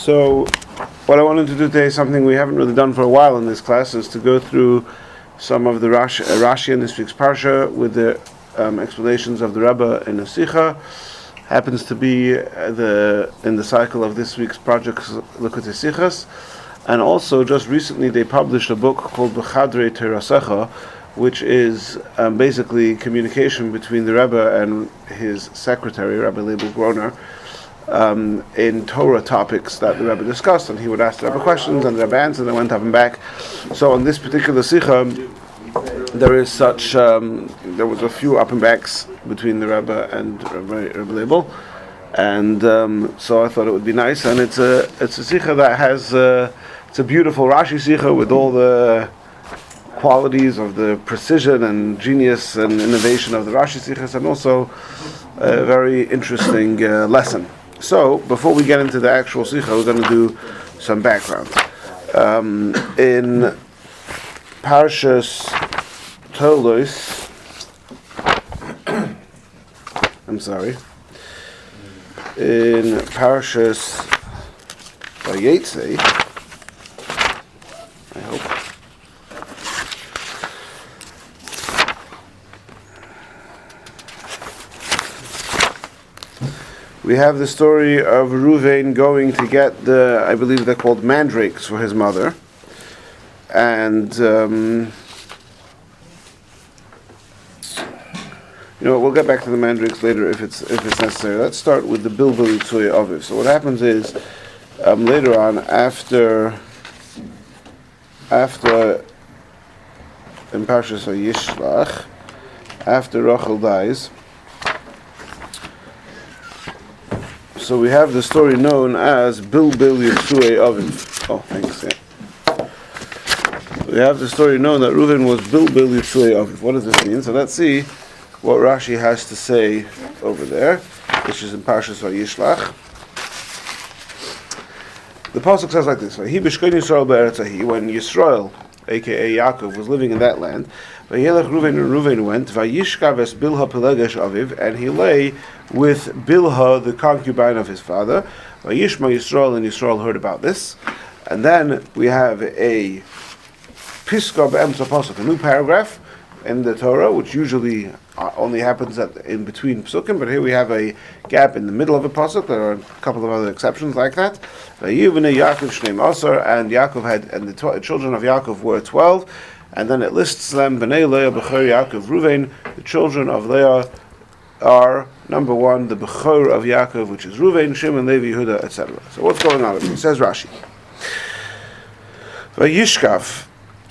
So, what I wanted to do today is something we haven't really done for a while in this class, is to go through some of the Rashi in this week's Parsha with the explanations of the Rabbi in the Sikha. Happens to be in the cycle of this week's project Likutei Sichas, and also just recently they published a book called B'Chadrei Terasecha, which is basically communication between the Rebbe and his secretary, Rabbi Leibel Groner, in Torah topics that the Rebbe discussed, and he would ask the Rebbe questions, and the Rebbe answered, and went up and back. So on this particular Sikha, there was a few up and backs between the Rebbe and Rabbi Leibel, and so I thought it would be nice, and it's a Sikha that has it's a beautiful Rashi Sikha with all the qualities of the precision and genius and innovation of the Rashi Sichas, and also a very interesting lesson. So, before we get into the actual Sikha, we're going to do some background. In Parshas Tolos, in Parshas Vayetze, I hope. We have the story of Reuven going to get I believe they're called mandrakes for his mother, and we'll get back to the mandrakes later if it's necessary. Let's start with the Bilbul Yitzuya Aviv. So what happens is later on, after in Parshas Yishlach, after Rachel dies. So we have the story known as Bilbul Yitzuya Aviv. Oh, thanks. Yeah. We have the story known that Reuven was Bilbul Yitzuya Aviv. What does this mean? So let's see what Rashi has to say over there, which is in Parshas Vayishlach. The pasuk says like this: "He b'shkein Yisrael be'eretz when Yisrael, aka Yaakov, was living in that land. Vayelech Reuven, and Reuven went. Vayishkav es Bilha Pelegesh Aviv, and he lay with Bilha, the concubine of his father. Vayishma Yisrael, and Yisrael heard about this. And then we have a Piska be'emtza pasuk, a new paragraph in the Torah, which usually only happens in between psukim, but here we have a gap in the middle of a pasuk. There are a couple of other exceptions like that. Vayivnei Yaakov shnei asar, and Yaakov and the children of Yaakov were 12, and then it lists them: Bnei Leah b'chor Yaakov Reuven. The children of Leah are number 1, the b'chor of Yaakov, which is Reuven, Shimon, Levi, Yehuda, etc. So what's going on? It says Rashi. Vayishkav.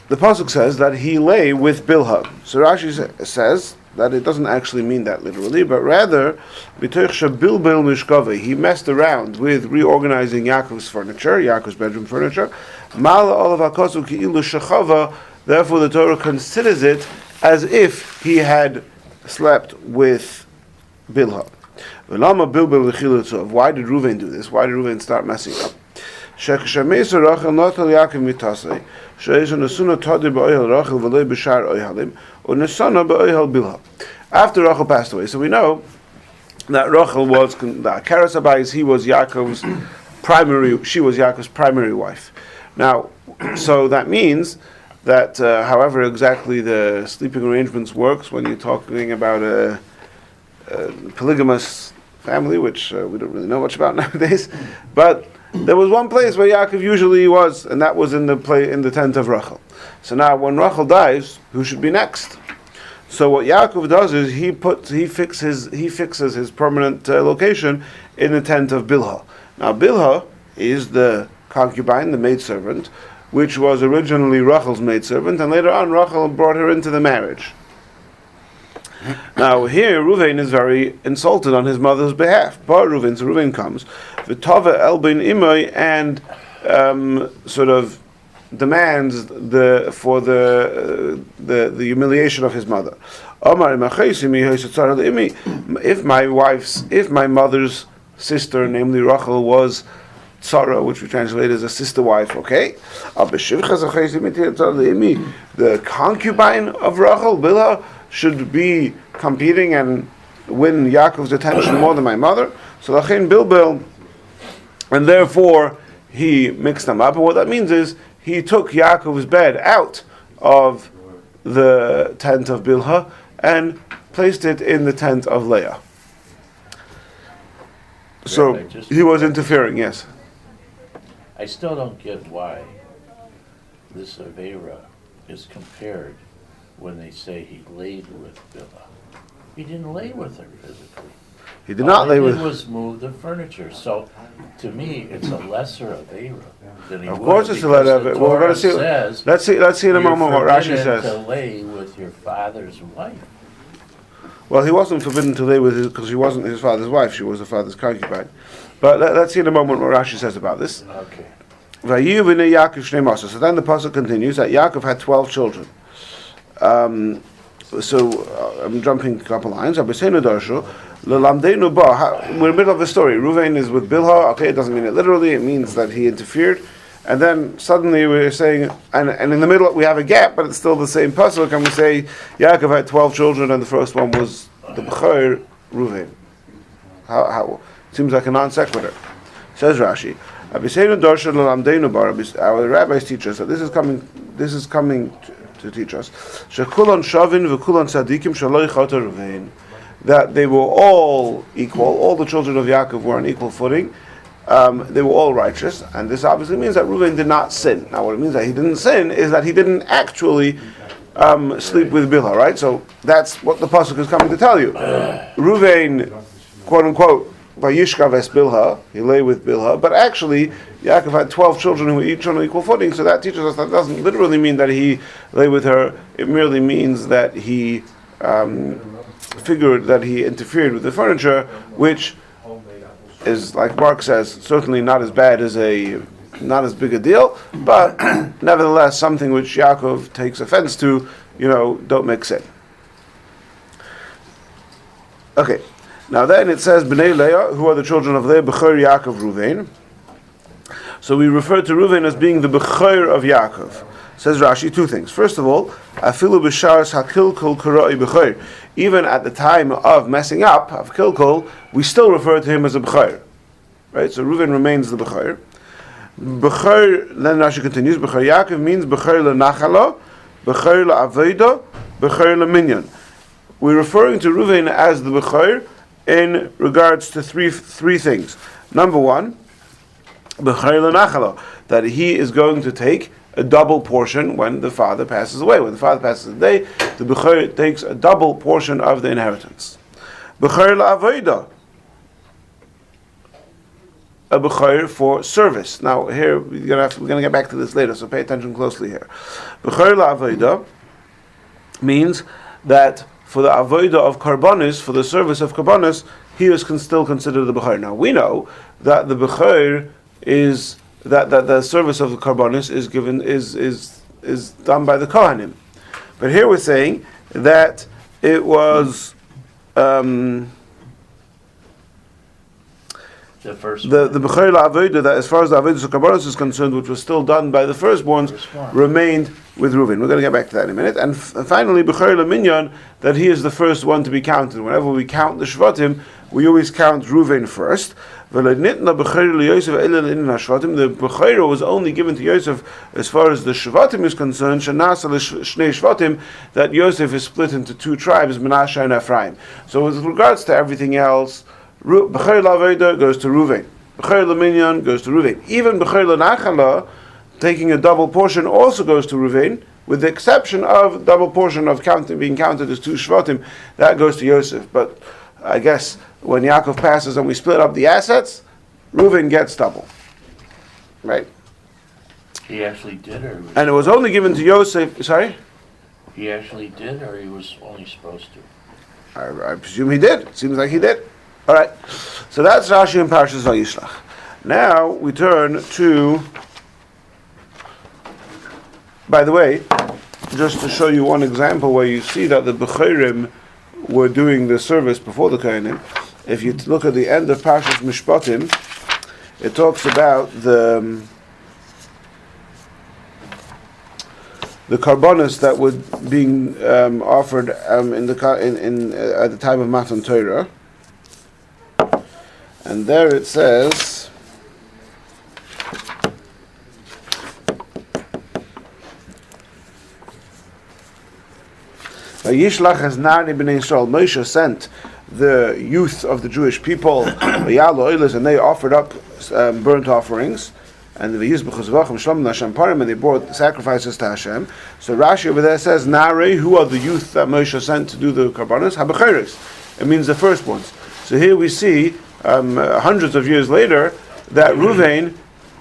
The pasuk says that he lay with Bilha. So Rashi says that it doesn't actually mean that literally, but rather, he messed around with reorganizing Yaakov's furniture, Yaakov's bedroom furniture. Therefore, the Torah considers it as if he had slept with Bilha. Why did Reuven do this? Why did Reuven start messing up? After Rachel passed away, so we know that Rachel was the Karasabais. He was Yaakov's she was Yaakov's primary wife. Now, so that means that however exactly the sleeping arrangements works when you're talking about a polygamous family, which we don't really know much about nowadays, but there was one place where Yaakov usually was, and that was in the tent of Rachel. So now, when Rachel dies, who should be next? So what Yaakov does is he fixes his permanent location in the tent of Bilha. Now Bilha is the concubine, the maidservant, which was originally Rachel's maidservant, and later on Rachel brought her into the marriage. Now here Reuven is very insulted on his mother's behalf. But Reuven comes, v'tava el ben imay, and sort of demands the humiliation of his mother. If my mother's sister, namely Rachel, was Tzara, which we translate as a sister wife, okay? The concubine of Rachel, Bilha, should be competing and win Yaakov's attention more than my mother. So Lachin Bilbil, and therefore he mixed them up. And what that means is he took Yaakov's bed out of the tent of Bilhah and placed it in the tent of Leah. So he was interfering, yes. I still don't get why this Avera is compared when they say he laid with Bilhah. He didn't lay with her physically. He did not lay with her. All he did was move the furniture. So, to me, it's a lesser Avera than he Of course it's a lesser Avera. Well, we're going to see. Let's see in a moment what Rashi says. To lay with your father's wife. Well, he wasn't forbidden to lay with his, because she wasn't his father's wife. She was the father's concubine. But let's see in a moment what Rashi says about this. Okay. So then the pasuk continues that Yaakov had 12 children. I'm jumping a couple lines. We're in the middle of the story. Reuven is with Bilhah. Okay, it doesn't mean it literally. It means that he interfered. And then suddenly we're saying, and in the middle we have a gap, but it's still the same pasuk, and we say Yaakov had 12 children, and the first one was the Bechor, Reuven. How? Seems like a non sequitur. Says Rashi, our rabbis teach us that this is coming to teach us that they were all equal. All the children of Yaakov were on equal footing. They were all righteous, and this obviously means that Reuven did not sin. Now, what it means that he didn't sin is that he didn't actually sleep with Bilhah, right? So that's what the pasuk is coming to tell you. Reuven, quote unquote, Vayishkav es Bilhah, he lay with Bilhah, but actually Yaakov had 12 children who were each on equal footing. So that teaches us that doesn't literally mean that he lay with her. It merely means that he figured that he interfered with the furniture, which is, like Mark says, certainly not as big a deal, but nevertheless something which Yaakov takes offense to. Don't mix in. Okay, now then it says Bnei Leah, who are the children of Leah, Bechor Yaakov Reuven. So we refer to Reuven as being the Bechor of Yaakov. Says Rashi, two things. First of all, Afilu b'sharas hakilkol karoi Bechor. Even at the time of messing up, of kilkol, we still refer to him as a Bechor. Right? So Reuven remains the Bechor. Bechor, then Rashi continues, Bechor Yaakov means Bechor le'nachala, Bechor le'aveda, Bechor le'minyan. We're referring to Reuven as the Bechor in regards to three things. Number one, Bechor le'nachala, that he is going to take a double portion when the father passes away. When the father passes away, the Bechor takes a double portion of the inheritance. Bechor le'aveda, a Bechor for service. Now here we're going to get back to this later, so pay attention closely here. Bechor le'aveda means that for the avodah of karbonis, for the service of karbonis, he is still considered the Bechor. Now we know that the Bechor is that the service of the karbonis is given is done by the Kohanim, but here we're saying that it was the Bechor la'avodah, that as far as the avodah of karbonis is concerned, which was still done by the firstborns, remained with Reuven. We're going to get back to that in a minute. And finally, Bechor le'minyan, that he is the first one to be counted. Whenever we count the Shvatim, we always count Reuven first. The Bechor was only given to Yosef as far as the Shvatim is concerned, that Yosef is split into two tribes, Menashe and Ephraim. So with regards to everything else, Bechor la'avodah goes to Reuven. Bechor le'minyan goes to Reuven. Even Bechor le'nachala, taking a double portion, also goes to Reuven, with the exception of double portion of being counted as two Shvatim, that goes to Yosef. But I guess when Yaakov passes and we split up the assets, Reuven gets double. Right? He actually did, and it was only given to Yosef. Sorry? He actually did, or he was only supposed to? I presume he did. It seems like he did. All right, so that's Rashi and Parshas Vayishlach. Now we turn to, by the way, just to show you one example where you see that the Bechorim were doing the service before the Kohanim. If you look at the end of Parshas Mishpatim, it talks about the karbonos that were being offered at the time of Matan Torah. And there it says, Vayishlach as Nari b'nei Yisrael. Moshe sent the youth of the Jewish people, and they offered up burnt offerings, and the and they brought sacrifices to Hashem. So Rashi over there says, Nari, who are the youth that Moshe sent to do the karbanos? Habacheres. It means the firstborns. So here we see, hundreds of years later, that Reuven,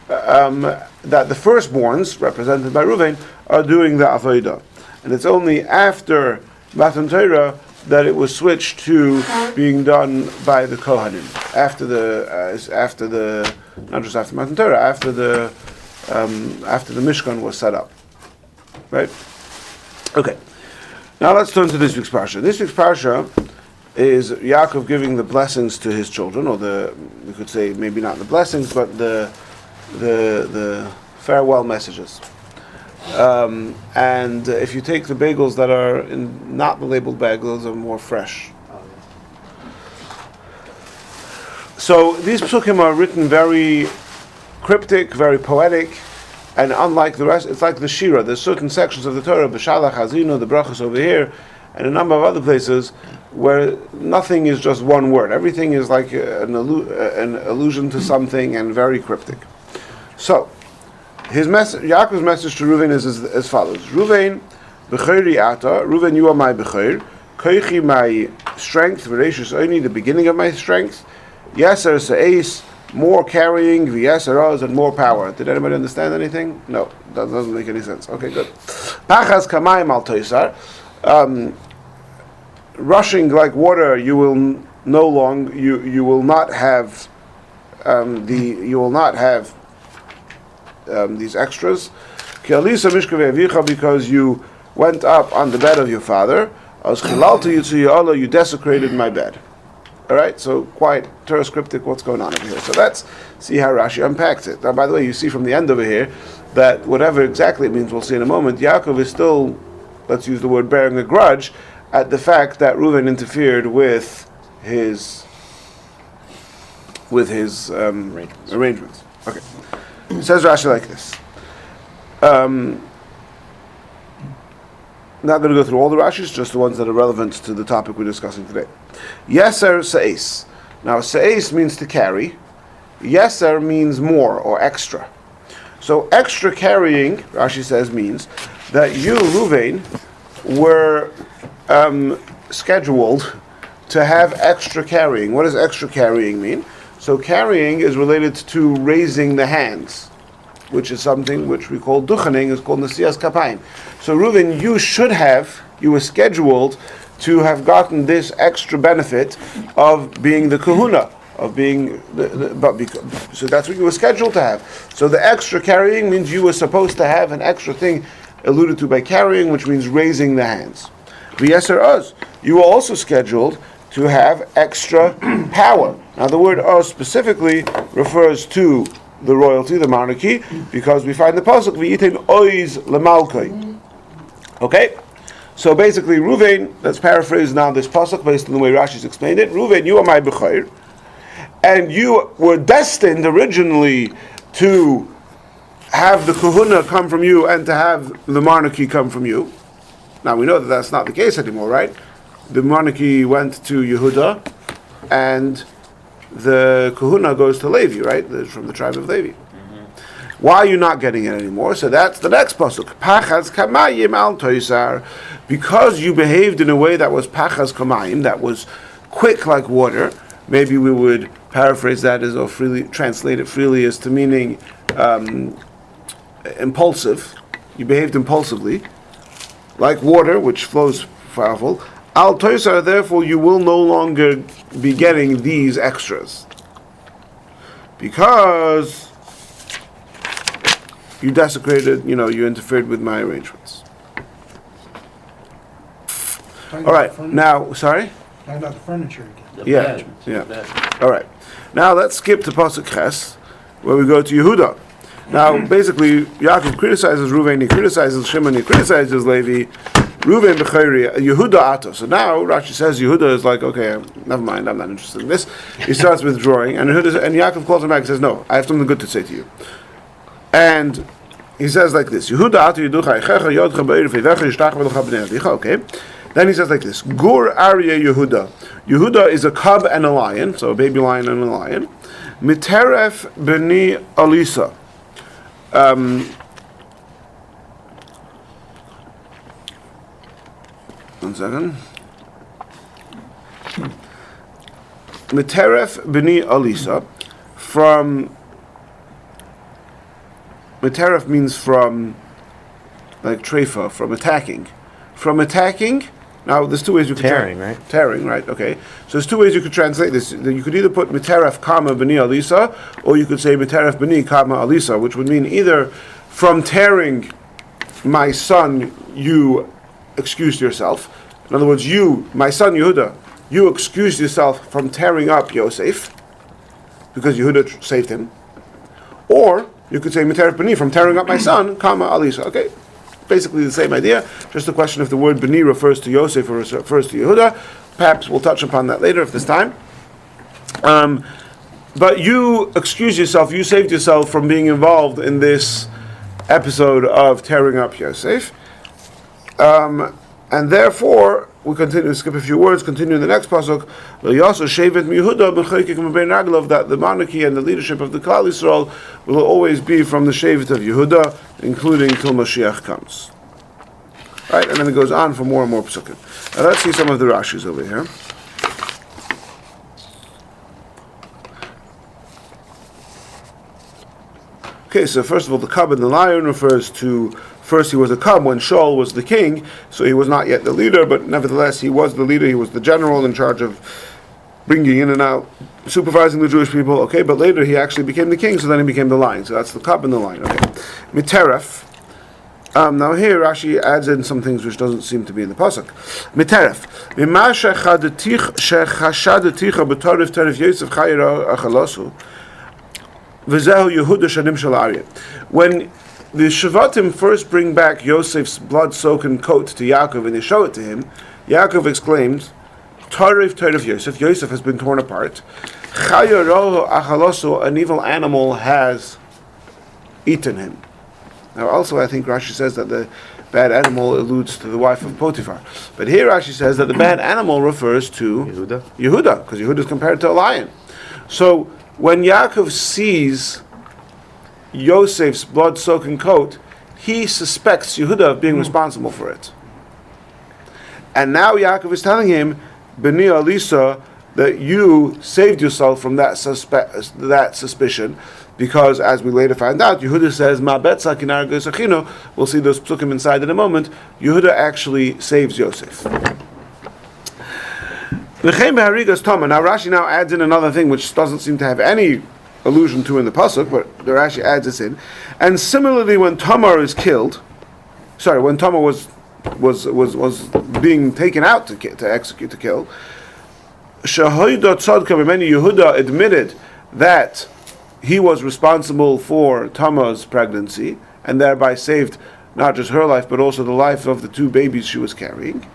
that the firstborns, represented by Reuven, are doing the avodah. And it's only after Matan Torah that it was switched to being done by the Kohanim. After the not just after Matan Torah, after the Mishkan was set up. Right? Okay. Now let's turn to this week's parsha. This week's parsha is Yaakov giving the blessings to his children, or we could say maybe not the blessings, but the farewell messages. And if you take the bagels that are not the labeled bag, those are more fresh. So these psukim are written very cryptic, very poetic, and unlike the rest, it's like the Shira. There's certain sections of the Torah, B'Shalach, Hazino, the Brachos over here, and a number of other places where nothing is just one word. Everything is like an allusion to something and very cryptic. So, Yaakov's message to Reuven is as follows: Reuven, b'chori ata. Reuven, you are my b'chor. Koichi, my strength. V'reishus oni, the beginning of my strength. Yeser se'es, more carrying. V'yeser oz, and more power. Did anybody understand anything? No, that doesn't make any sense. Okay, good. Pachas kamayim al toisar. Rushing like water, you will no longer. You will not have these extras, because you went up on the bed of your father. You desecrated my bed. All right, so quite Torah cryptic. What's going on over here? So let's see how Rashi unpacks it. Now, by the way, you see from the end over here that whatever exactly it means, we'll see in a moment. Yaakov is still, let's use the word, bearing a grudge at the fact that Reuven interfered with his arrangements. Okay. It says Rashi like this. Not going to go through all the Rashis, just the ones that are relevant to the topic we're discussing today. Yeser se'es. Now, se'es means to carry. Yeser means more or extra. So, extra carrying, Rashi says, means that you, Reuven, were scheduled to have extra carrying. What does extra carrying mean? So carrying is related to raising the hands, which is something which we call duchening, is called nesias kapayim. So Reuven, you were scheduled to have gotten this extra benefit of being the kahuna, of being so that's what you were scheduled to have. So the extra carrying means you were supposed to have an extra thing alluded to by carrying, which means raising the hands. V'yeser oz, you were also scheduled to have extra power. Now the word oz specifically refers to the royalty, the monarchy, because we find the pasuk v'yitin oz lemalkoi. Okay, so basically Reuven, let's paraphrase now this pasuk based on the way Rashi's explained it. Reuven, you are my bechor, and you were destined originally to have the kahuna come from you and to have the monarchy come from you. Now we know that that's not the case anymore, right? The monarchy went to Yehuda, and the kahuna goes to Levi, right? From the tribe of Levi. Why are you not getting it anymore? So that's the next pasuk. Pachas kamayim al toisar, because you behaved in a way that was pachas kamayim, that was quick like water. Maybe we would paraphrase that as, or freely translate it freely as to meaning impulsive. You behaved impulsively, like water, which flows powerful. Al toisar, therefore, you will no longer be getting these extras, because you desecrated, you interfered with my arrangements. All right, now, sorry? Talking about the furniture again. Yeah. All right. Now let's skip to Pasuk Ches, where we go to Yehuda. Now, basically, Yaakov criticizes Reuven, he criticizes Shimon, he criticizes Levi. Reuven b'chayri, Yehuda ato. So now Rashi says Yehuda is like, okay, never mind, I'm not interested in this. He starts withdrawing, and Yaakov calls him back and says, no, I have something good to say to you. And he says like this: Yehuda ato yiducha eichecha yodcha be'ir feivecha yishtach v'lecha b'nei avicha. Okay, Then he says like this: Gur Aryeh Yehuda. Yehuda is a cub and a lion, so a baby lion and a lion. Miteref b'ni Alisa. One second. Miteref b'ni Alisa. From Miteref means from, like treifa, from attacking. From attacking. Now, there's two ways you could Tearing, right? Tearing, right? Okay. So there's two ways you could translate this. You could either put Miteref Kama B'ni Alisa, or you could say Miteref B'ni Kama Alisa, which would mean either from tearing my son, you excused yourself. In other words, you, my son Yehuda, you excused yourself from tearing up Yosef, because Yehuda saved him. Or you could say Miteref B'ni, from tearing up my son, Kama Alisa. Okay. Basically the same idea, just a question if the word B'ni refers to Yosef or refers to Yehuda. Perhaps we'll touch upon that later if there's time. But you excused yourself, you saved yourself from being involved in this episode of tearing up Yosef. And therefore, we continue to skip a few words, continue in the next pasuk, that the monarchy and the leadership of the Klal Yisrael will always be from the Shevet of Yehuda, including till Mashiach comes. Right, and then it goes on for more and more psukim. Now let's see some of the Rashis over here. Okay, so first of all, the cub and the lion refers to, first he was a cub when Shaul was the king, so he was not yet the leader, but nevertheless he was the leader, he was the general in charge of bringing in and out, supervising the Jewish people, okay, but later he actually became the king, so then he became the lion, so that's the cub and the lion, okay. Miteref. Now here Rashi adds in some things which doesn't seem to be in the pasuk. Miteref. Mima shechashadeticha b'torif terif Yosef chayira achalosu. When the Shavatim first bring back Yosef's blood-soaked coat to Yaakov and they show it to him, Yaakov exclaimed, Tarif Yosef, Yosef has been torn apart. An evil animal has eaten him. Now also I think Rashi says that the bad animal alludes to the wife of Potiphar. But here Rashi says that the bad animal refers to Yehuda, because Yehuda is compared to a lion. So when Yaakov sees Yosef's blood-soaked coat, he suspects Yehuda of being responsible for it. And now Yaakov is telling him, B'ni Alisa, that you saved yourself from that suspicion, because as we later find out, Yehuda says, Ma betza kinar g'esachino, we'll see those psukim inside in a moment, Yehuda actually saves Yosef. Now Rashi now adds in another thing which doesn't seem to have any allusion to in the pasuk, but the Rashi adds this in. And similarly, when Tamar is killed, when Tamar was being taken out to kill, Yehuda admitted that he was responsible for Tamar's pregnancy and thereby saved not just her life but also the life of the two babies she was carrying.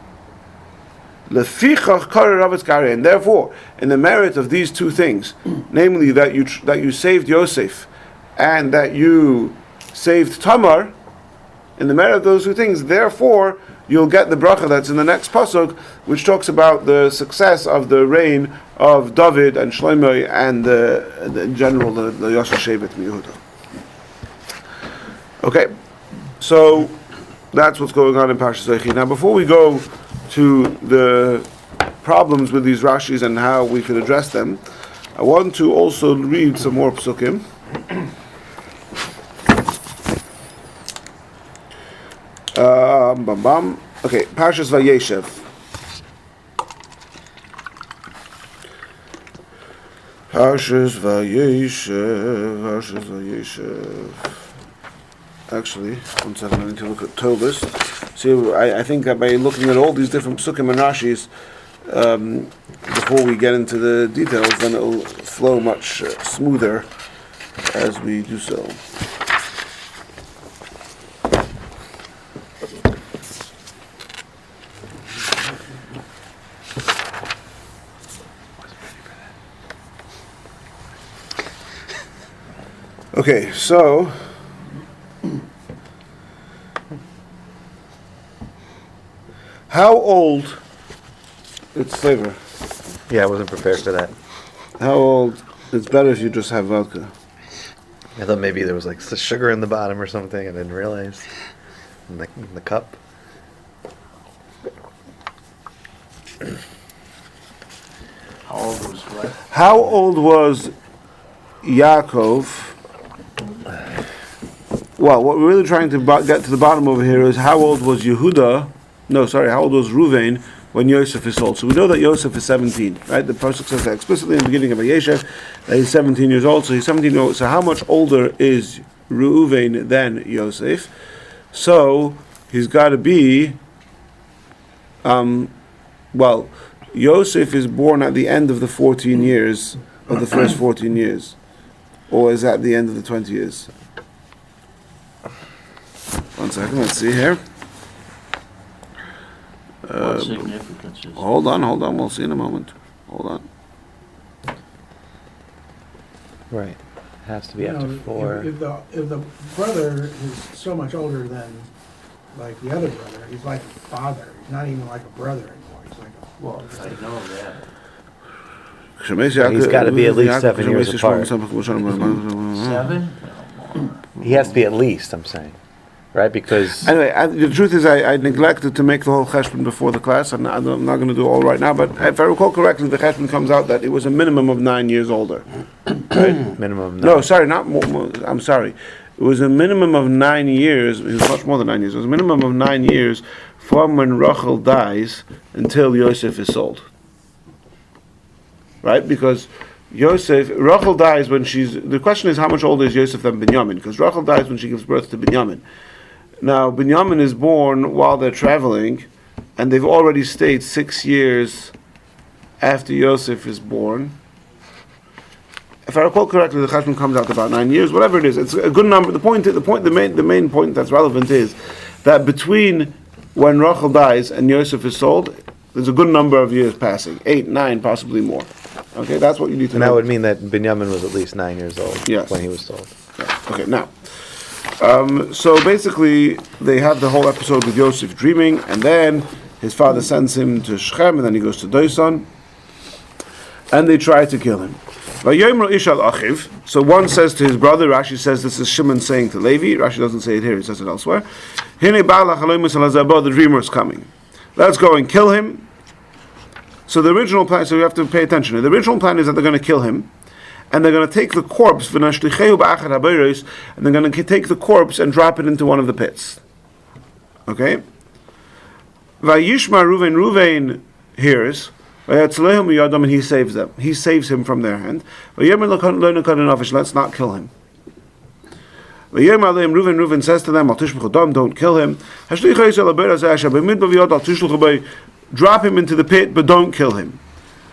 And therefore, in the merit of these two things, namely that you saved Yosef and that you saved Tamar, in the merit of those two things, therefore you'll get the bracha that's in the next pasuk, which talks about the success of the reign of David and Shlomo and in general the Yosef Shevet Yehuda. Okay, so that's what's going on in Parshas Zochi. Now, before we go to the problems with these Rashis and how we could address them, I want to also read some more psukim. Okay, Parshas Vayeshev. Parshas Vayeshev. Actually, one second, I need to look at Tovus. See, I think that by looking at all these different psukim and Rashis, before we get into the details, then it will flow much smoother as we do so. Okay, so How old? It's flavor. Yeah, I wasn't prepared for that. How old? It's better if you just have vodka. I thought maybe there was like sugar in the bottom or something. I didn't realize. In the cup. How old was what? How old was Yaakov? Well, what we're really trying to get to the bottom over here is how old was Yehuda? No, sorry, how old was Reuven when Yosef is sold? So we know that Yosef is 17, right? The Pasuk says that explicitly in the beginning of Vayeshev that he's 17 years old. So he's 17 years old. So how much older is Reuven than Yosef? So he's got to be. Well, Yosef is born at the end of the 14 years of the first 14 years, or is at the end of the 20 years? 1 second, let's see here. What significance is it? Hold on, we'll see in a moment. Hold on. Right. It has to be You after know, 4. if the brother is so much older than like the other brother, he's like a father. He's not even like a brother anymore. He's like a Well, I know that. He's got to be at least 7 years apart. 7? He has to be at least, I'm saying. Right? Because Anyway, the truth is I neglected to make the whole cheshbon before the class, and I'm not going to do it all right now, but if I recall correctly, the cheshbon comes out that it was a minimum of 9 years older. Right? minimum. No, sorry, not more, I'm sorry. It was a minimum of 9 years, it was much more than 9 years, it was a minimum of 9 years from when Rachel dies until Yosef is sold. Right? Because Rachel dies when the question is how much older is Yosef than Binyamin? Because Rachel dies when she gives birth to Binyamin. Now, Binyamin is born while they're traveling, and they've already stayed 6 years after Yosef is born. If I recall correctly, the cheshbon comes out about 9 years, whatever it is. It's a good number. The main point that's relevant is that between when Rachel dies and Yosef is sold, there's a good number of years passing, 8, 9, possibly more. Okay, that's what you need to And know. that would mean that Binyamin was at least 9 years old Yes. when he was sold. Yeah. Okay, now, so basically, they have the whole episode with Yosef dreaming, and then his father sends him to Shechem, and then he goes to Dosan, and they try to kill him. So one says to his brother, Rashi says this is Shimon saying to Levi, Rashi doesn't say it here, he says it elsewhere, the dreamer is coming. Let's go and kill him. So the original plan, so you have to pay attention. The original plan is that they're going to kill him, and they're going to take the corpse, and they're going to take the corpse and drop it into one of the pits. Okay? Vayishma Reuven hears, and he saves them. He saves him from their hand. Let's not kill him. Reuven says to them, don't kill him. Drop him into the pit, but don't kill him.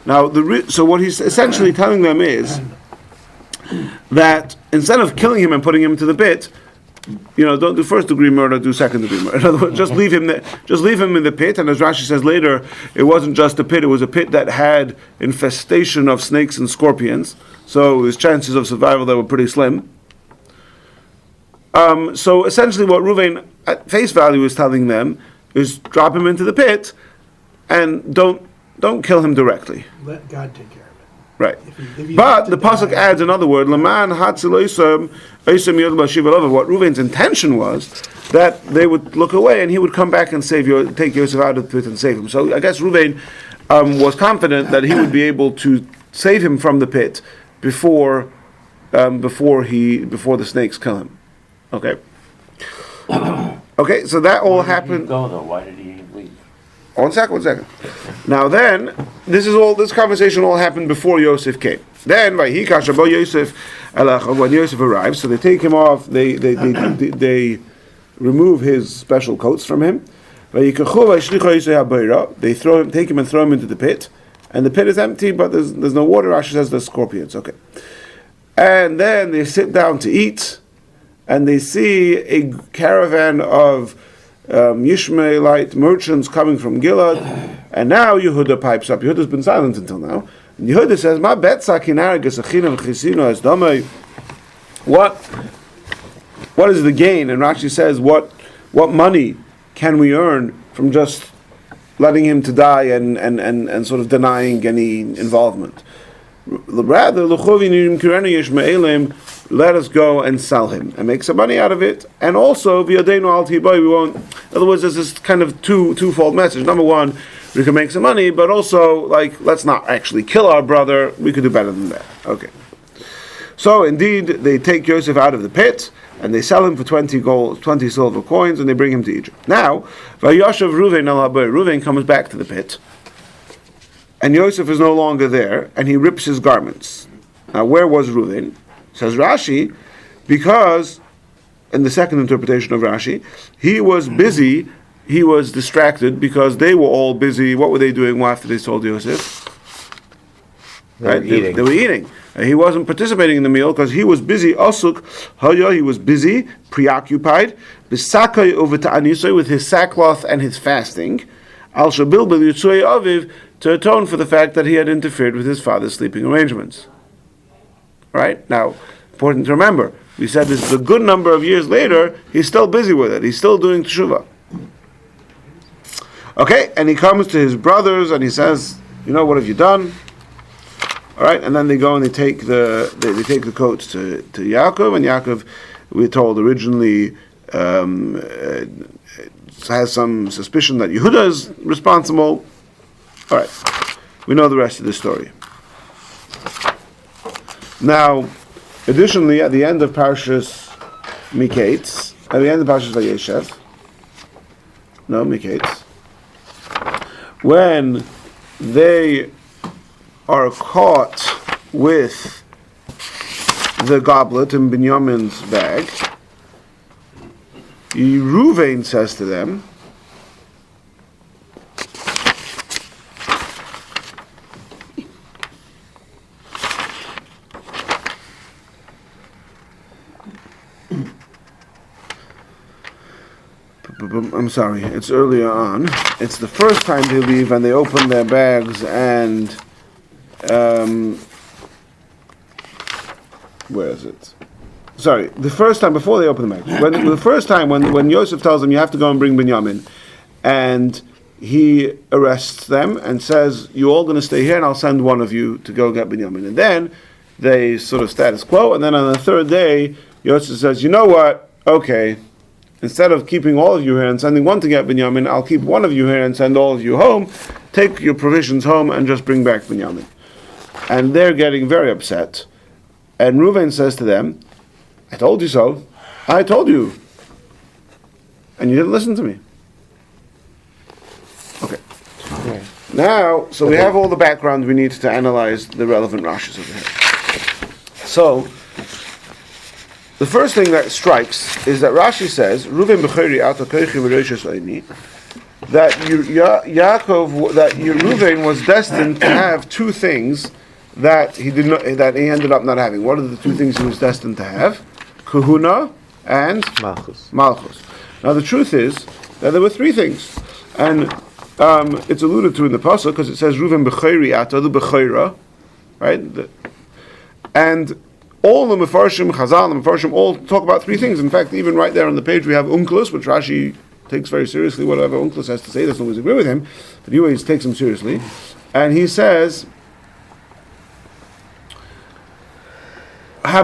Now, so what he's essentially telling them is that instead of killing him and putting him into the pit, don't do first degree murder, do second degree murder. In other words, just leave him there, just leave him in the pit. And as Rashi says later, it wasn't just a pit; it was a pit that had infestation of snakes and scorpions. So his chances of survival there were pretty slim. So essentially, what Reuven at face value is telling them is drop him into the pit, and don't kill him directly. let God take care of it. Right. If he But has the to pasuk die- adds another word. Laman hatziloisam oisam yod b'shiva lova. What Reuven's intention was that they would look away and he would come back and take Yosef out of the pit and save him. So I guess Reuven was confident that he would be able to save him from the pit before the snakes kill him. Okay. Okay. So that all Where did he happened. go though? Why did he leave? One second. Now then, this conversation all happened before Yosef came. Then, when Yosef arrives, so they take him off, they remove his special coats from him. They take him and throw him into the pit, and the pit is empty, but there's no water. Rashi says there's scorpions. Okay, and then they sit down to eat, and they see a caravan of Yishmaelite merchants coming from Gilad, and now Yehuda pipes up. Yehuda's been silent until now. And Yehuda says, "Ma What is the gain?" And Rashi says, "What money can we earn from just letting him to die and sort of denying any involvement. Rather, let us go and sell him and make some money out of it. And also, we won't. In other words, there's this kind of twofold message. Number one, we can make some money, but also, like, let's not actually kill our brother. We could do better than that. Okay. So indeed, they take Yosef out of the pit and they sell him for 20 silver coins, and they bring him to Egypt. Now, Vayashav Reuven al Haboy. Reuven comes back to the pit. And Yosef is no longer there, and he rips his garments. Now, where was Reuven? Says Rashi, because, in the second interpretation of Rashi, he was busy, he was distracted, because they were all busy. What were they doing after they sold Yosef? They were eating. And he wasn't participating in the meal, because he was busy, asuk, he was busy, preoccupied, bisakai over ta'anisoi, with his sackcloth and his fasting, al shabil b'yitzuei aviv, to atone for the fact that he had interfered with his father's sleeping arrangements. Right? Now, important to remember, we said this is a good number of years later, he's still busy with it. He's still doing teshuvah. Okay, and he comes to his brothers and he says, what have you done? All right, and then they go and they take the coats to Yaakov, and Yaakov, we're told originally, has some suspicion that Yehuda is responsible. All right, we know the rest of the story. Now, additionally, at the end of Parshas Miketz, at the end of Parshas Vayeshev, Miketz, when they are caught with the goblet in Binyamin's bag, Reuven says to them, I'm sorry, it's earlier on. It's the first time they leave and they open their bags and where is it? Sorry, the first time before they open the bags. The first time when Yosef tells them you have to go and bring Binyamin, and he arrests them and says, you're all going to stay here and I'll send one of you to go get Binyamin. And then they sort of status quo, and then on the third day, Yosef says, you know what? Okay. Instead of keeping all of you here and sending one to get Binyamin, I'll keep one of you here and send all of you home. Take your provisions home and just bring back Binyamin. And they're getting very upset. And Reuven says to them, I told you so. I told you. And you didn't listen to me. Okay. Yeah. Now, so we have all the background we need to analyze the relevant Rashis over here. So, the first thing that strikes is that Rashi says, Reuven b'chayri ato koichi v'reishos oini, that Reuven was destined to have two things that he ended up not having. What are the two things he was destined to have? Kahuna and Malchus. Now the truth is that there were three things, and it's alluded to in the pasuk because it says Reuven b'chayri ato, the b'chayra, right? And all the Mefarshim, Chazal, and Mefarshim all talk about three things. In fact, even right there on the page we have Unkelus, which Rashi takes very seriously. Whatever Unkelus has to say, doesn't always agree with him, but he always takes him seriously. And he says, you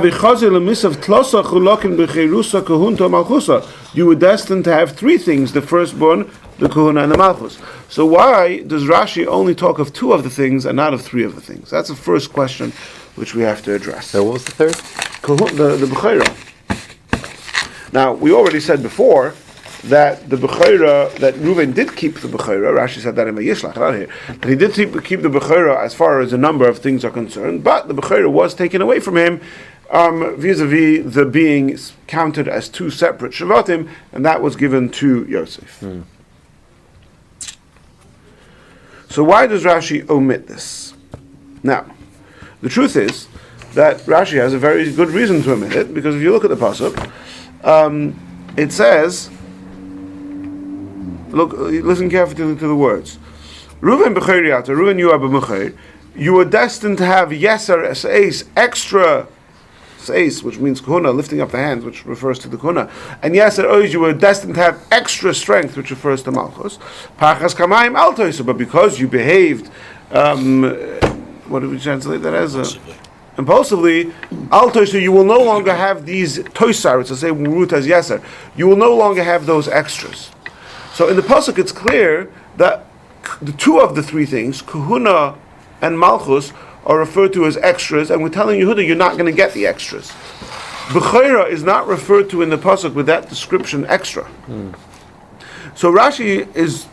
were destined to have three things, the firstborn, the Kahuna, and the Malchus. So why does Rashi only talk of two of the things and not of three of the things? That's the first question which we have to address. So what was the third? The Bechira. Now, we already said before that the Bechira, that Reuven did keep the Bechira. Rashi said that in Vayishlach, not here. That he did keep the Bechira as far as a number of things are concerned, but the Bechira was taken away from him vis-a-vis the being counted as two separate Shavatim, and that was given to Yosef. So why does Rashi omit this? Now, the truth is that Rashi has a very good reason to omit it, because if you look at the pasuk, it says, listen carefully to the words. Reuven b'chayriata, Reuven you are b'mechayr, you were destined to have yeser es extra Haste, which means kahuna, lifting up the hands, which refers to the kahuna. And yeser ois, you were destined to have extra strength, which refers to malchus. Pachas kamayim altoisu, but because you behaved, what do we translate that as? Impulsively, altoisu, you will no longer have these toisar, it's the same root as yeser. You will no longer have those extras. So in the pasuk, it's clear that the two of the three things, kahuna and malchus, are referred to as extras, and we're telling Yehuda you're not going to get the extras. Bechira is not referred to in the pasuk with that description extra. So Rashi is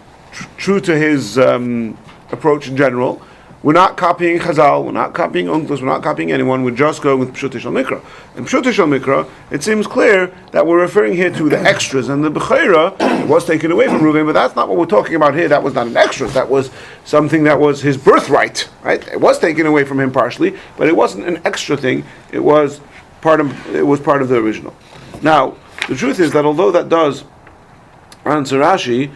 true to his approach in general. We're not copying Chazal, we're not copying Unclus, we're not copying anyone, we're just going with Pshut Shel Mikra. In Pshut Shel Mikra, it seems clear that we're referring here to the extras, and the Bechira was taken away from Reuven, but that's not what we're talking about here. That was not an extra, that was something that was his birthright, right? It was taken away from him partially, but it wasn't an extra thing, it was part of the original. Now, the truth is that although that does answer Rashi,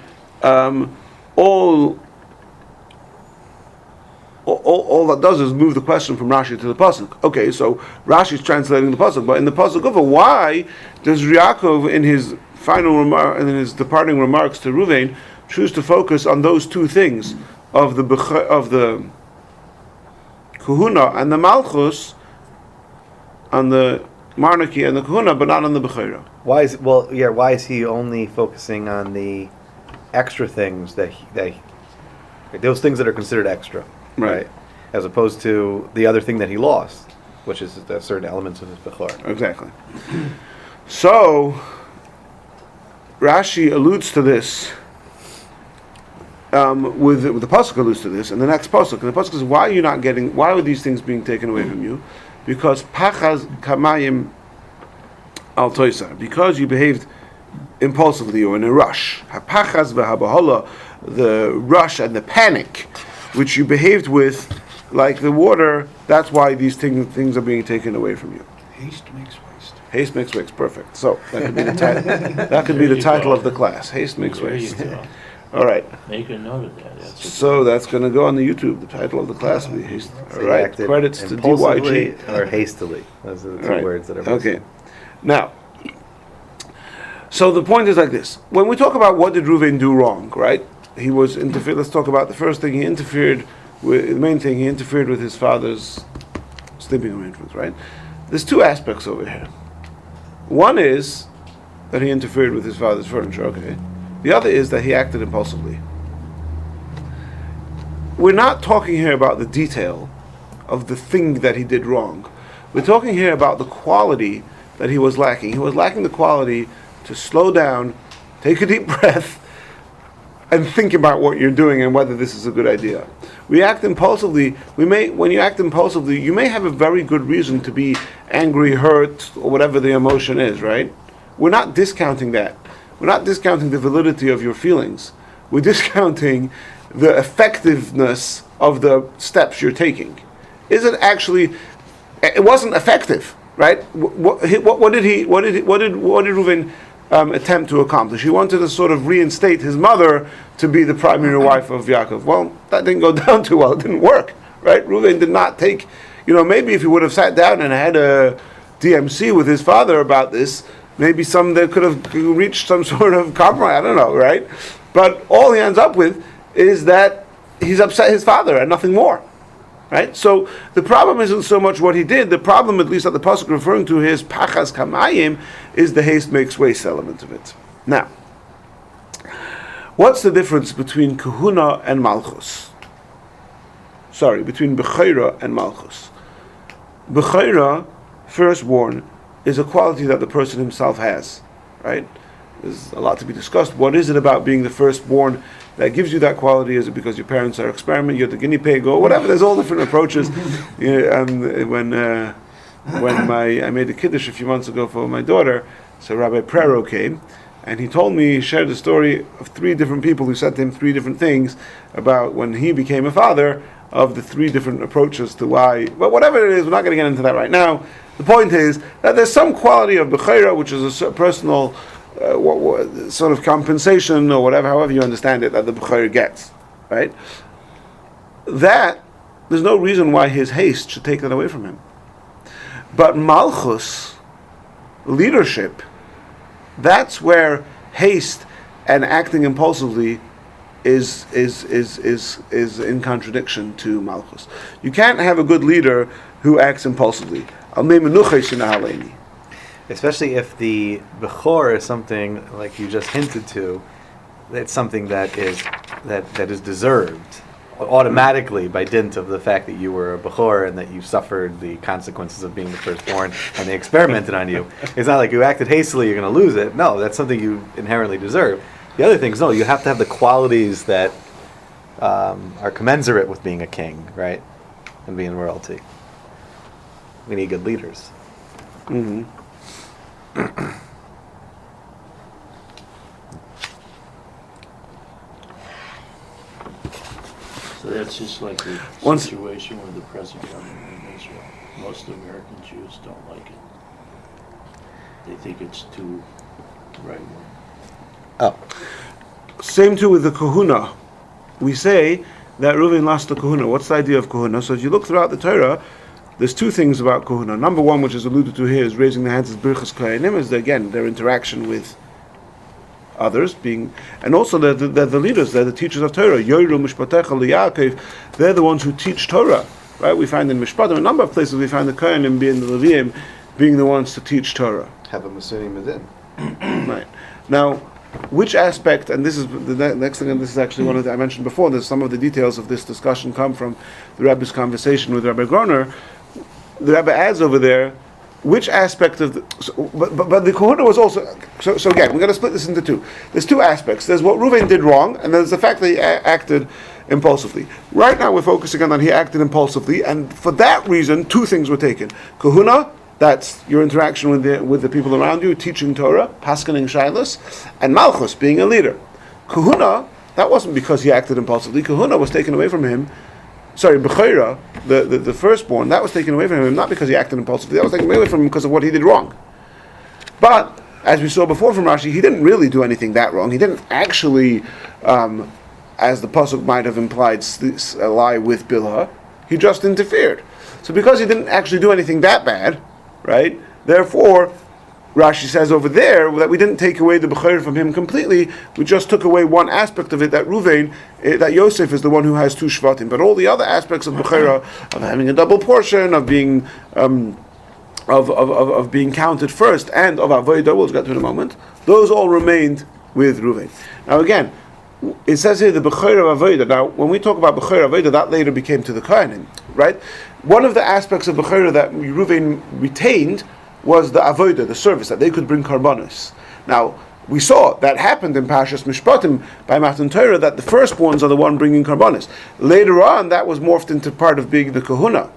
all that does is move the question from Rashi to the pasuk. Okay, so Rashi's translating the pasuk, but in the pasuk over, why does Yaakov in his final remark, in his departing remarks to Reuven, choose to focus on those two things of the kahuna and the malchus, on the monarchy and the kahuna, but not on the bechira? Why is he only focusing on the extra things that those things that are considered extra? Right, as opposed to the other thing that he lost, which is the certain elements of his bechor. Exactly. So Rashi alludes to this. With the pasuk alludes to this, and the next pasuk. And the pasuk says, "Why are these things being taken away from you? Because pachas kamayim al toisar. Because you behaved impulsively or in a rush. Hapachas v'habahola, the rush and the panic, which you behaved with, like the water. That's why these things are being taken away from you. Haste makes waste. Haste makes waste. Perfect. So that could be the title. That could be the title of the class. Haste makes waste. All right. Make a note of that. So that's going to go on the YouTube. The title of the class will be Haste. All right. Credits to DYG or hastily. Those are the two words that are okay. Now, so the point is like this: when we talk about what did Reuven do wrong, right? He was interfered. Let's talk about the first thing. He interfered with the main thing. He interfered with his father's sleeping arrangements. Right? There's two aspects over here. One is that he interfered with his father's furniture. Okay. The other is that he acted impulsively. We're not talking here about the detail of the thing that he did wrong. We're talking here about the quality that he was lacking. He was lacking the quality to slow down, take a deep breath, and think about what you're doing and whether this is a good idea. We act impulsively. When you act impulsively, you may have a very good reason to be angry, hurt, or whatever the emotion is, right? We're not discounting that. We're not discounting the validity of your feelings. We're discounting the effectiveness of the steps you're taking. Is it actually? It wasn't effective, right? What did Reuven attempt to accomplish? He wanted to sort of reinstate his mother to be the primary wife of Yaakov. Well, that didn't go down too well. It didn't work, right? Reuven did not take. Maybe if he would have sat down and had a DMC with his father about this, maybe they could have reached some sort of compromise. I don't know, right? But all he ends up with is that he's upset his father and nothing more, right? So the problem isn't so much what he did. The problem, at least that the pasuk referring to his pachas kamayim, is the haste makes waste element of it. Now, what's the difference between kahuna and malchus? Between bechira and malchus. Bechira, firstborn, is a quality that the person himself has, right? There's a lot to be discussed. What is it about being the firstborn that gives you that quality? Is it because your parents are experimenting, you're the guinea pig, or whatever? There's all different approaches. When I made a kiddush a few months ago for my daughter, so Rabbi Prero came, and he shared the story of 3 different people who said to him 3 different things about when he became a father, of the 3 different approaches to why. But whatever it is, we're not going to get into that right now. The point is that there's some quality of bechira, which is a personal sort of compensation or whatever, however you understand it, that the bechira gets, right? That there's no reason why his haste should take that away from him. But Malchus, leadership, that's where haste and acting impulsively is in contradiction to Malchus. You can't have a good leader who acts impulsively. Especially if the Bechor is something like you just hinted to, it's something that is deserved automatically by dint of the fact that you were a Bechor and that you suffered the consequences of being the firstborn and they experimented on you. It's not like you acted hastily, you're going to lose it. No, that's something you inherently deserve. The other thing is, no, you have to have the qualities that are commensurate with being a king, right? And being royalty. We need good leaders. Mm-hmm. So that's just like the situation with the present government in Israel. Most American Jews don't like it. They think it's too right-wing. Oh. Same too with the kahuna. We say that Reuven lost the kahuna. What's the idea of kahuna? So if you look throughout the Torah, there's two things about kahuna. Number one, which is alluded to here, is raising the hands as birchas kohanim, is again their interaction with others, and also they're the leaders, they're the teachers of Torah. Yoru mishpatecha liYaakov, they're the ones who teach Torah. Right? We find in Mishpatim, a number of places we find the kohanim being the Leviim, being the ones to teach Torah. Have a Masuni Medin. Right. Now, which aspect, and this is the next thing, and this is actually one of the, I mentioned before, there's some of the details of this discussion come from the Rabbi's conversation with Rabbi Groner. The Rabbi adds over there, which aspect of the, but the kahuna was also, so again, we're going to split this into two. There's two aspects. There's what Reuven did wrong, and there's the fact that he acted impulsively. Right now we're focusing on that he acted impulsively, and for that reason, two things were taken. Kahuna, that's your interaction with the people around you, teaching Torah, paskening shilas, and Malchus, being a leader. Kahuna, that wasn't because he acted impulsively. Kahuna was taken away from him. Sorry, Bechira, the firstborn, that was taken away from him, not because he acted impulsively, that was taken away from him because of what he did wrong. But, as we saw before from Rashi, he didn't really do anything that wrong. He didn't actually, as the Pasuk might have implied, lie with Bilhah. He just interfered. So because he didn't actually do anything that bad, right, therefore, Rashi says over there that we didn't take away the Bechor from him completely, we just took away one aspect of it, that Reuven, that Yosef is the one who has two Shvatim. But all the other aspects of Bechor, of having a double portion, of being of being counted first, and of Avodah, we'll get to in a moment, those all remained with Reuven. Now again, it says here the Bechor of Avodah. Now, when we talk about Bechor of Avodah, that later became to the Kohanim, right? One of the aspects of Bechor that Reuven retained was the avodah, the service, that they could bring karbanos. Now, we saw that happened in Parshas Mishpatim by Matan Torah, that the firstborns are the one bringing karbanos. Later on, that was morphed into part of being the kahuna.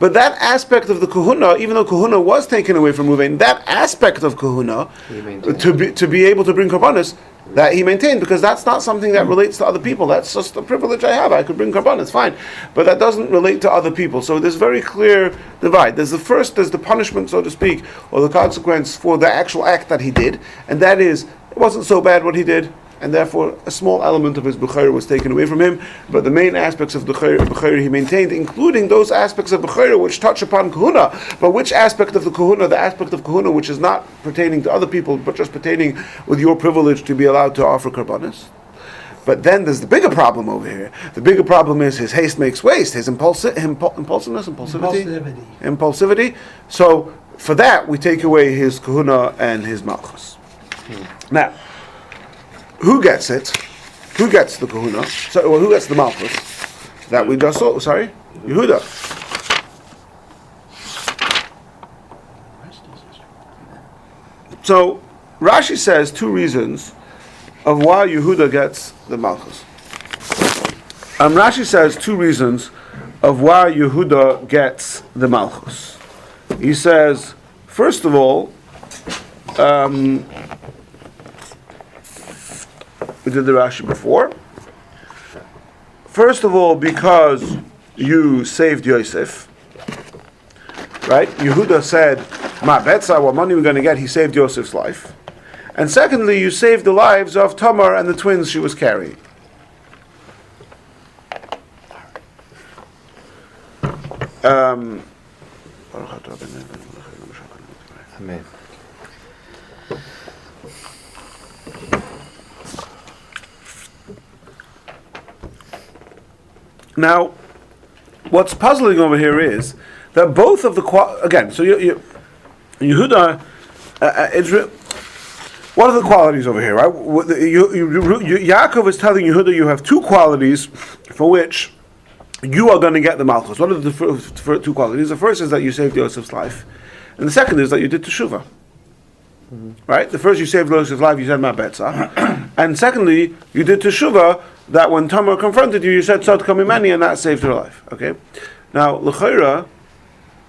But that aspect of the kahuna, even though kahuna was taken away from Reuven, that aspect of kahuna, to be able to bring karbanos, that he maintained, because that's not something that relates to other people. That's just a privilege I have. I could bring karbanos, fine, but that doesn't relate to other people. So there's very clear divide. There's the punishment, so to speak, or the consequence for the actual act that he did, and that is, it wasn't so bad what he did, and therefore a small element of his Bechor was taken away from him, but the main aspects of Bechor he maintained, including those aspects of Bechor which touch upon kahuna. But which aspect of the kahuna? The aspect of kahuna which is not pertaining to other people, but just pertaining with your privilege to be allowed to offer karbanos. But then there's the bigger problem over here. The bigger problem is his haste makes waste, his impulsivity. So for that we take away his kahuna and his malchus. Now, who gets it? Who gets the kahuna? So, who gets the malchus? That we just saw. Sorry, Yehuda. So Rashi says two reasons of why Yehuda gets the malchus. Rashi says two reasons of why Yehuda gets the malchus. He says, first of all, we did the Rashi before. First of all, because you saved Yosef, right? Yehuda said, "Ma betza, what money we're going to get?" He saved Yosef's life, and secondly, you saved the lives of Tamar and the twins she was carrying. Now, what's puzzling over here is that both of the again. So Yehuda, what are the qualities over here, right? Yaakov is telling Yehuda, you have two qualities for which you are going to get the malchus. What are the two qualities? The first is that you saved Yosef's life, and the second is that you did teshuvah. Right? The first, you saved Yosef's life, you said ma betzah, and secondly, you did teshuvah, that when Tamar confronted you, you said Sod kamimeni, and that saved her life. Okay? Now, l'chayra,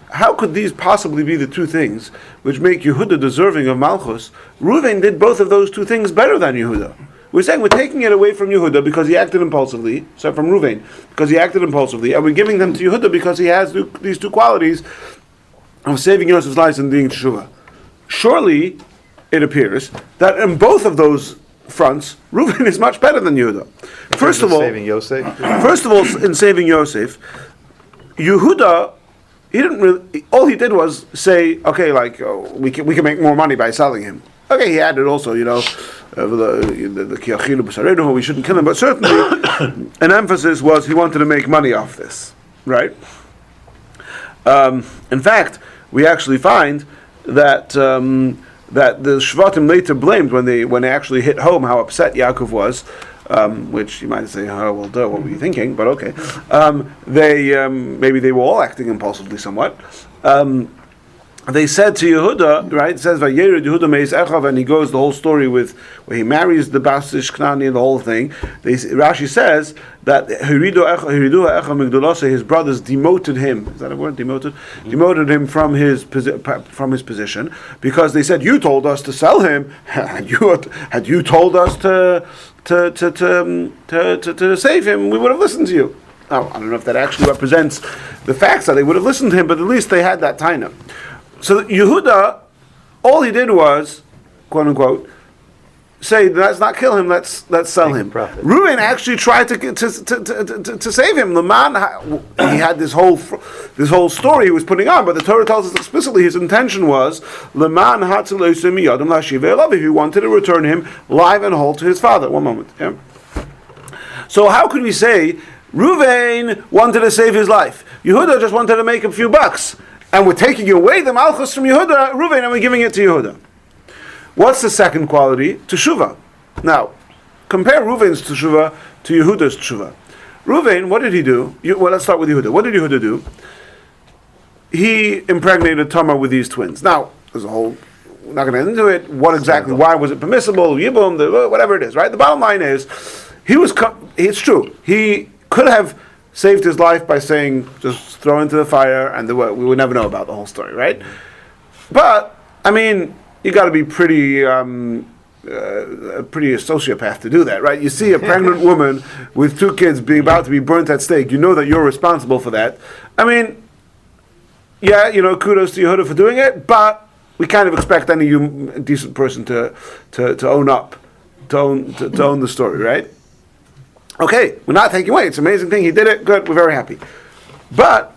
how could these possibly be the two things which make Yehuda deserving of malchus? Reuven did both of those two things better than Yehuda. We're saying we're taking it away from Yehuda because he acted impulsively, from Reuven, because he acted impulsively, and we're giving them to Yehuda because he has these two qualities of saving Yosef's life and doing teshuvah. Surely, it appears that in both of those fronts, Reuven is much better than Yehuda. First of all, saving Yosef. In saving Yosef, Yehuda, he didn't really. All he did was say, "Okay, we can make more money by selling him." Okay, he added also, the kiachilu b'sareinu, we shouldn't kill him, but certainly an emphasis was he wanted to make money off this, right? In fact, we actually find that that the Shvatim later blamed when they actually hit home how upset Yaakov was, which you might say, oh well, duh, what were you thinking? But okay, maybe they were all acting impulsively somewhat. They said to Yehuda, right? It says Vayered Yehuda meis Echav, and he goes the whole story with where he marries the Basish Knani and the whole thing. Rashi says that his brothers demoted him. Is that a word? Demoted? Mm-hmm. Demoted him from his position because they said, you told us to sell him. Had you told us to save him, we would have listened to you. Now, I don't know if that actually represents the facts that they would have listened to him, but at least they had that taina. So Yehuda, all he did was, quote unquote, say, let's not kill him, let's sell him. Reuven actually tried to save him. The man, he had this whole story he was putting on, but the Torah tells us explicitly his intention was leman hatzilosim yadam lashiv elav, if he wanted to return him live and whole to his father. One moment. Yeah? So how could we say Reuven wanted to save his life? Yehuda just wanted to make a few bucks. And we're taking away the malchus from Yehuda, Reuven, and we're giving it to Yehuda. What's the second quality? Teshuvah. Now, compare Reuven's teshuvah to Yehuda's teshuvah. Reuven, what did he do? Let's start with Yehuda. What did Yehuda do? He impregnated Tamar with these twins. Now, there's a whole, we're not going to get into it. What exactly, why was it permissible? Yibum, whatever it is, right? The bottom line is, it's true. He could have saved his life by saying, just throw into the fire, and we would never know about the whole story, right? But, I mean, you got to be pretty a sociopath to do that, right? You see a pregnant woman with two kids being about to be burnt at stake. You know that you're responsible for that. I mean, yeah, kudos to Yehuda for doing it, but we kind of expect any decent person to own up, to own the story, right? Okay, we're not taking away. It's an amazing thing. He did it. Good. We're very happy. But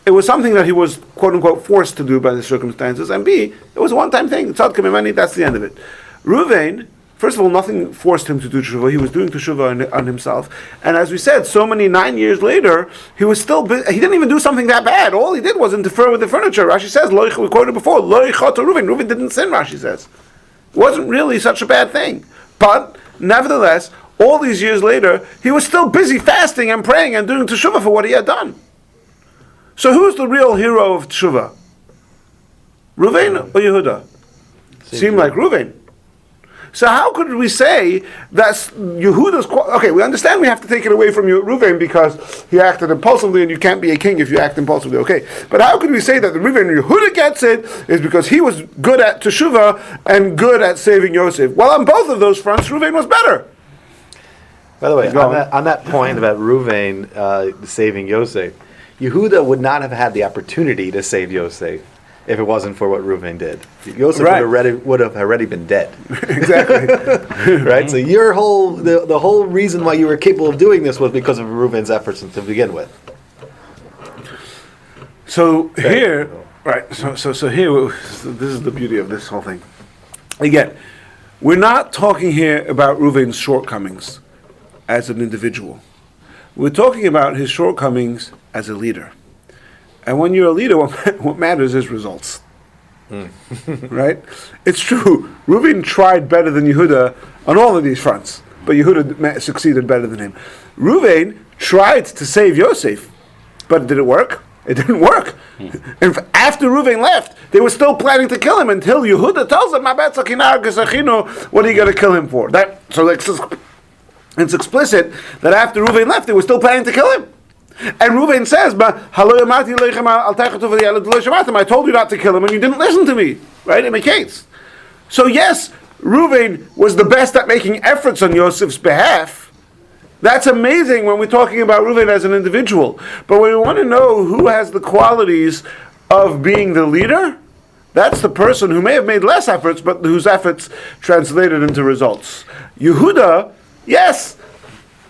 it was something that he was, quote unquote, forced to do by the circumstances. And B, it was a one-time thing. Tzad kamimeni, that's the end of it. Reuven, first of all, nothing forced him to do teshuvah. He was doing teshuvah on himself. And as we said, 9 years later, he was still, he didn't even do something that bad. All he did was interfere with the furniture. Rashi says, we quoted before, Lo yichata Reuven. Reuven didn't sin, Rashi says. It wasn't really such a bad thing. But, nevertheless, all these years later, he was still busy fasting and praying and doing teshuvah for what he had done. So who's the real hero of teshuvah? Reuven or Yehuda? Seemed like Reuven. So how could we say that's Yehuda's... Okay, we understand we have to take it away from Reuven because he acted impulsively and you can't be a king if you act impulsively. Okay, but how could we say that the Reuven Yehuda gets it is because he was good at teshuvah and good at saving Yosef? Well, on both of those fronts, Reuven was better. By the way, on that point about Reuven saving Yosef, Yehuda would not have had the opportunity to save Yosef if it wasn't for what Reuven did. Yosef would have already been dead. Exactly. Right? So your the whole reason why you were capable of doing this was because of Reuven's efforts to begin with. So here, right? So here, this is the beauty of this whole thing. Again, we're not talking here about Reuven's shortcomings as an individual. We're talking about his shortcomings as a leader. And when you're a leader, what matters is results. Right? It's true. Reuven tried better than Yehuda on all of these fronts, but Yehuda succeeded better than him. Reuven tried to save Yosef, but did it work? It didn't work. And after Reuven left, they were still planning to kill him until Yehuda tells them, what are you going to kill him for? It's explicit that after Reuven left, they were still planning to kill him. And Reuven says, I told you not to kill him and you didn't listen to me. Right? In the case. So yes, Reuven was the best at making efforts on Yosef's behalf. That's amazing when we're talking about Reuven as an individual. But when we want to know who has the qualities of being the leader, that's the person who may have made less efforts, but whose efforts translated into results. Yehuda, yes,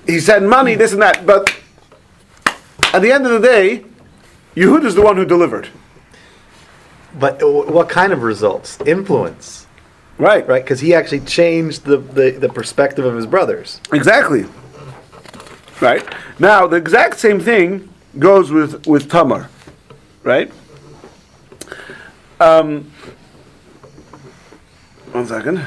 he said money, this and that, but at the end of the day, Yehuda's the one who delivered. But what kind of results? Influence. Right. Right? Because he actually changed the perspective of his brothers. Exactly. Right? Now, the exact same thing goes with Tamar. Right? One second.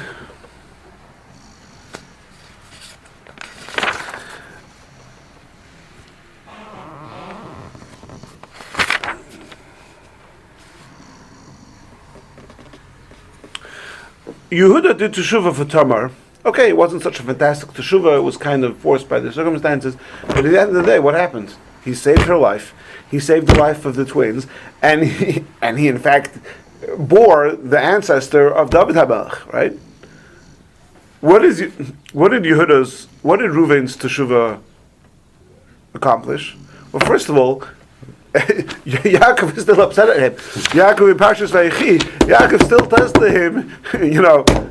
Yehuda did teshuvah for Tamar. Okay, it wasn't such a fantastic teshuvah. It was kind of forced by the circumstances. But at the end of the day, what happened? He saved her life. He saved the life of the twins, and he in fact bore the ancestor of David HaMelech. Right? What did Reuven's teshuvah accomplish? Well, first of all, Yaakov is still upset at him. Yaakov in Parshas Vayechi, Yaakov still says to him,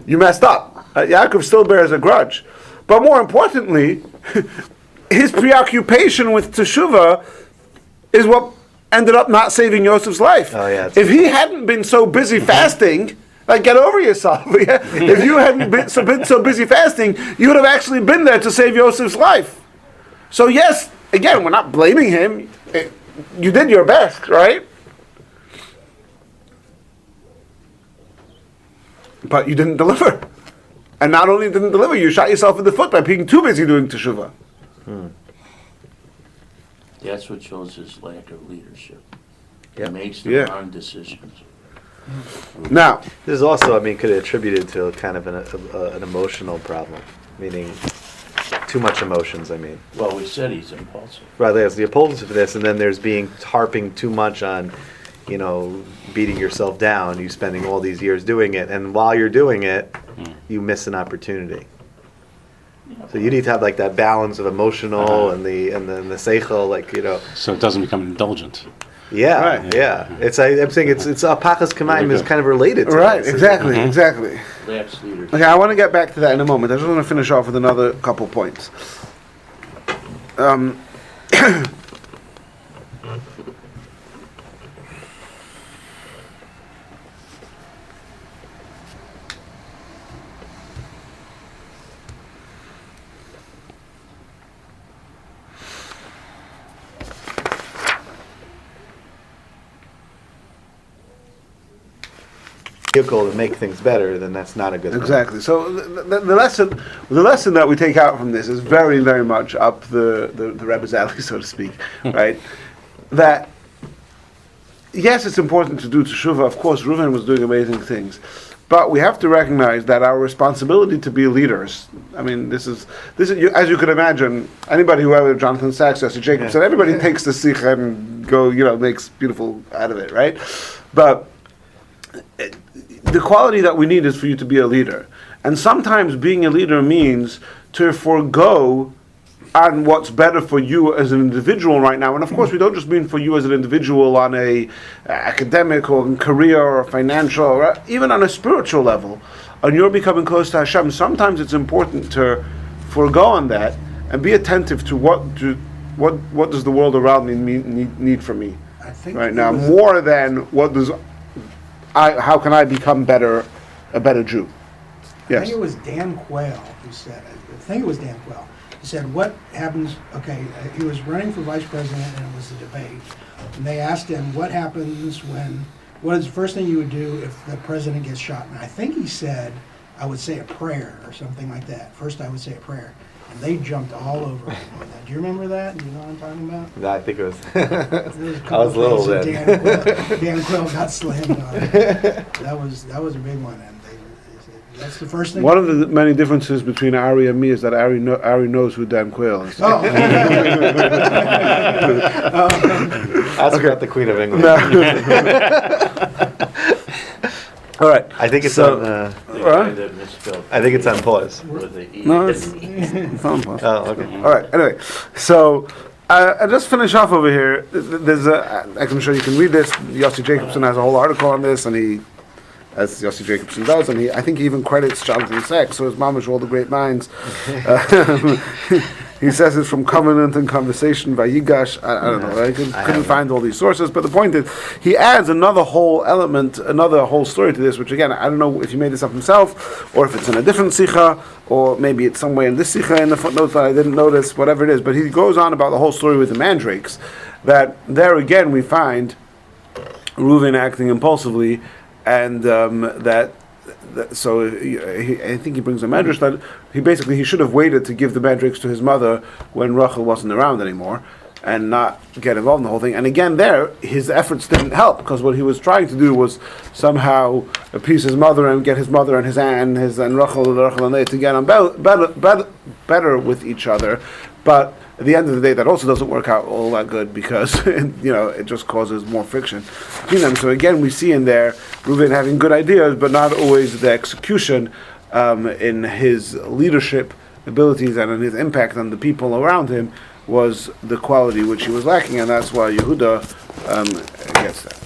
you messed up. Yaakov still bears a grudge. But more importantly, his preoccupation with teshuvah is what ended up not saving Yosef's life. Oh, yeah, if he hadn't been so busy fasting, get over yourself. If you hadn't been so busy fasting, you would have actually been there to save Yosef's life. So yes, again, we're not blaming him. You did your best, right? But you didn't deliver. And not only didn't deliver, you shot yourself in the foot by being too busy doing teshuvah. That's what shows his lack of leadership. Yeah. He makes the wrong decisions. Now, this is also, could be attributed to kind of an emotional problem, meaning too much emotions, Well, we said he's impulsive. Right, there's the impulsiveness, and then there's harping too much on, beating yourself down, you spending all these years doing it, and while you're doing it, you miss an opportunity. So you need to have that balance of emotional and then the seichel, So it doesn't become indulgent. Yeah, Right. yeah. I'm saying it's apachas k'mayim is kind of related to right, this. exactly. Lapse leadership. Okay, I want to get back to that in a moment. I just want to finish off with another couple points. Vehicle to make things better, then that's not a good thing. Exactly. So the lesson that we take out from this is very, very much up the Rebbe's alley, so to speak, right? That yes, it's important to do teshuvah. Of course, Reuven was doing amazing things, but we have to recognize that our responsibility to be leaders. This is as you can imagine. Anybody who ever Jonathan Sachs, Jesse Jacobson, everybody takes the sikha and makes beautiful out of it, right? But the quality that we need is for you to be a leader. And sometimes being a leader means to forego on what's better for you as an individual right now. And of course, we don't just mean for you as an individual on a academic or career or financial, or even on a spiritual level. And you're becoming close to Hashem. Sometimes it's important to forego on that and be attentive to what does the world around me need from me I think right now, more than how can I become a better Jew? I Yes. think it was Dan Quayle who said it. I think it was Dan Quayle. He said, what happens, okay, he was running for vice president and it was a debate. And they asked him, what happens what is the first thing you would do if the president gets shot? And I think he said, I would say a prayer or something like that. First I would say a prayer. And they jumped all over him on that. Do you remember that? Do you know what I'm talking about? No, I think it was. There was a I couple was little things then. that Dan Quill got slammed on. That was a big one. And that's the first thing. One of the many differences between Ari and me is that Ari knows who Dan Quayle is. Oh. Ask about the Queen of England. All right. I think it's So- on. The All guy right. that misspelled I think it's on pause. with the E. No, it's not impossible. Oh, okay. All right. Anyway, so I just finish off over here. There's I'm sure you can read this. Yossi Jacobson has a whole article on this, and he, as Yossi Jacobson does, and I think he even credits Jonathan Sacks, so his mamish all the great minds. He says it's from Covenant and Conversation by Yigash. I don't know. I couldn't find all these sources, but the point is, he adds another whole element, another whole story to this, which again, I don't know if he made this up himself, or if it's in a different sikha, or maybe it's somewhere in this sikha in the footnotes that I didn't notice, whatever it is. But he goes on about the whole story with the mandrakes, that there again we find Reuven acting impulsively, and so I think he brings a medrash that he should have waited to give the mandrakes to his mother when Rachel wasn't around anymore, and not get involved in the whole thing. And again, there his efforts didn't help, because what he was trying to do was somehow appease his mother and get his mother and his aunt and Rachel and they to get on better with each other, but at the end of the day, that also doesn't work out all that good, because it just causes more friction between them. So again, we see in there Reuven having good ideas, but not always the execution in his leadership abilities and in his impact on the people around him was the quality which he was lacking, and that's why Yehuda gets that.